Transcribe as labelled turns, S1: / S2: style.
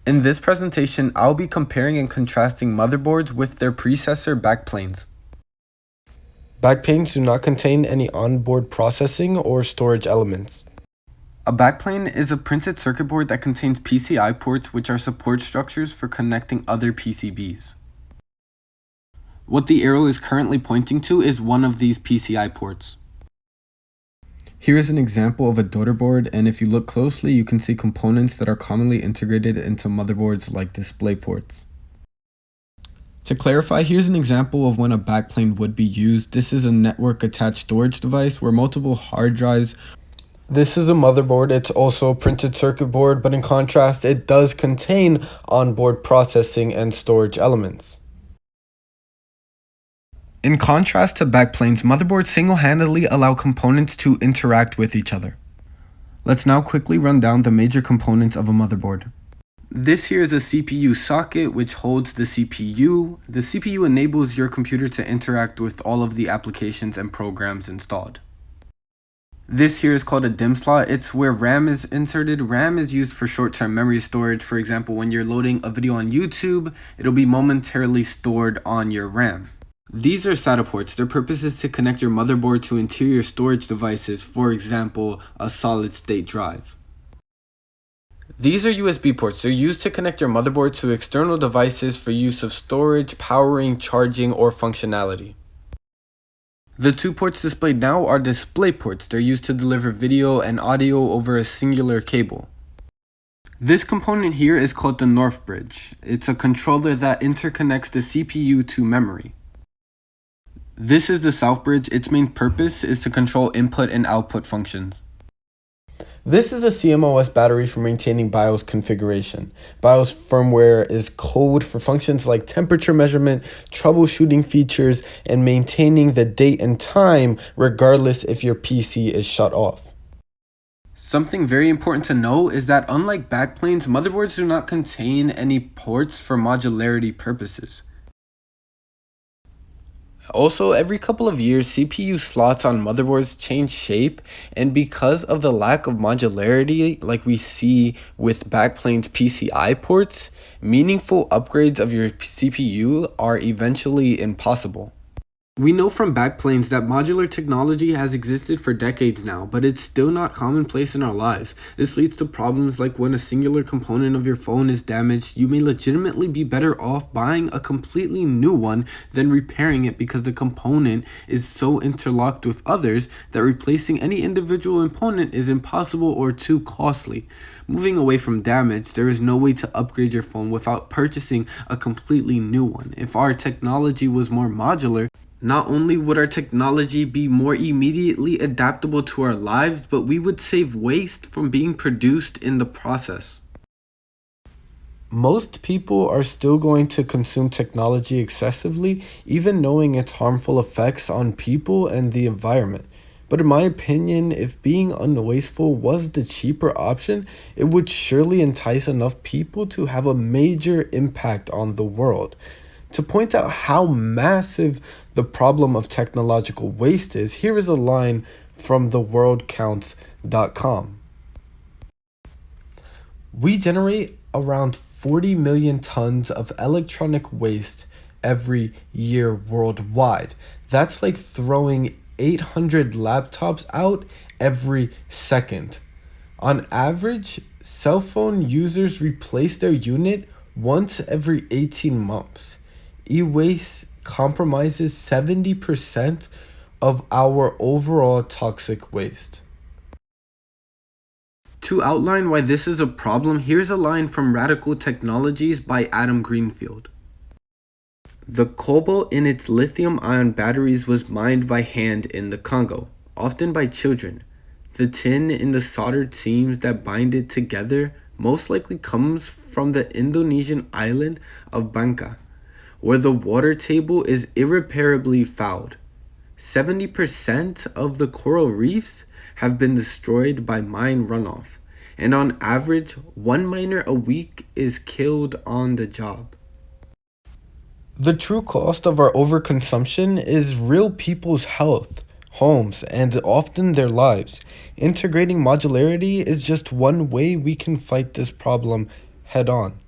S1: In this presentation, I'll be comparing and contrasting motherboards with their predecessor backplanes.
S2: Backplanes do not contain any onboard processing or storage elements.
S1: A backplane is a printed circuit board that contains PCI ports, which are support structures for connecting other PCBs. What the arrow is currently pointing to is one of these PCI ports. Here is an example of a daughter board, and if you look closely, you can see components that are commonly integrated into motherboards like display ports. To clarify, here's an example of when a backplane would be used. This is a network attached storage device where multiple hard drives.
S2: This is a motherboard. It's also a printed circuit board, but in contrast, it does contain onboard processing and storage elements.
S1: In contrast to backplanes, motherboards single-handedly allow components to interact with each other. Let's now quickly run down the major components of a motherboard. This here is a CPU socket which holds the CPU. The CPU enables your computer to interact with all of the applications and programs installed. This here is called a DIMM slot. It's where RAM is inserted. RAM is used for short-term memory storage. For example, when you're loading a video on YouTube, it'll be momentarily stored on your RAM. These are SATA ports. Their purpose is to connect your motherboard to interior storage devices, for example, a solid-state drive. These are USB ports. They're used to connect your motherboard to external devices for use of storage, powering, charging, or functionality. The two ports displayed now are display ports. They're used to deliver video and audio over a singular cable. This component here is called the North Bridge. It's a controller that interconnects the CPU to memory. This is the South Bridge. Its main purpose is to control input and output functions.
S2: This is a CMOS battery for maintaining BIOS configuration. BIOS firmware is code for functions like temperature measurement, troubleshooting features, and maintaining the date and time regardless if your PC is shut off.
S1: Something very important to know is that unlike backplanes, motherboards do not contain any ports for modularity purposes. Also, every couple of years, CPU slots on motherboards change shape, and because of the lack of modularity like we see with backplanes PCI ports, meaningful upgrades of your CPU are eventually impossible. We know from backplanes that modular technology has existed for decades now, but it's still not commonplace in our lives. This leads to problems like when a singular component of your phone is damaged, you may legitimately be better off buying a completely new one than repairing it because the component is so interlocked with others that replacing any individual component is impossible or too costly. Moving away from damage, there is no way to upgrade your phone without purchasing a completely new one. If our technology was more modular, not only would our technology be more immediately adaptable to our lives, but we would save waste from being produced in the process.
S2: Most people are still going to consume technology excessively, even knowing its harmful effects on people and the environment. But in my opinion, if being unwasteful was the cheaper option, it would surely entice enough people to have a major impact on the world. To point out how massive the problem of technological waste is, here is a line from theworldcounts.com. We generate around 40 million tons of electronic waste every year worldwide. That's like throwing 800 laptops out every second. On average, cell phone users replace their unit once every 18 months. E-waste compromises 70% of our overall toxic waste.
S1: To outline why this is a problem, here's a line from Radical Technologies by Adam Greenfield. The cobalt in its lithium-ion batteries was mined by hand in the Congo, often by children. The tin in the soldered seams that bind it together most likely comes from the Indonesian island of Bangka, where the water table is irreparably fouled. 70% of the coral reefs have been destroyed by mine runoff, and on average, one miner a week is killed on the job.
S2: The true cost of our overconsumption is real people's health, homes, and often their lives. Integrating modularity is just one way we can fight this problem head on.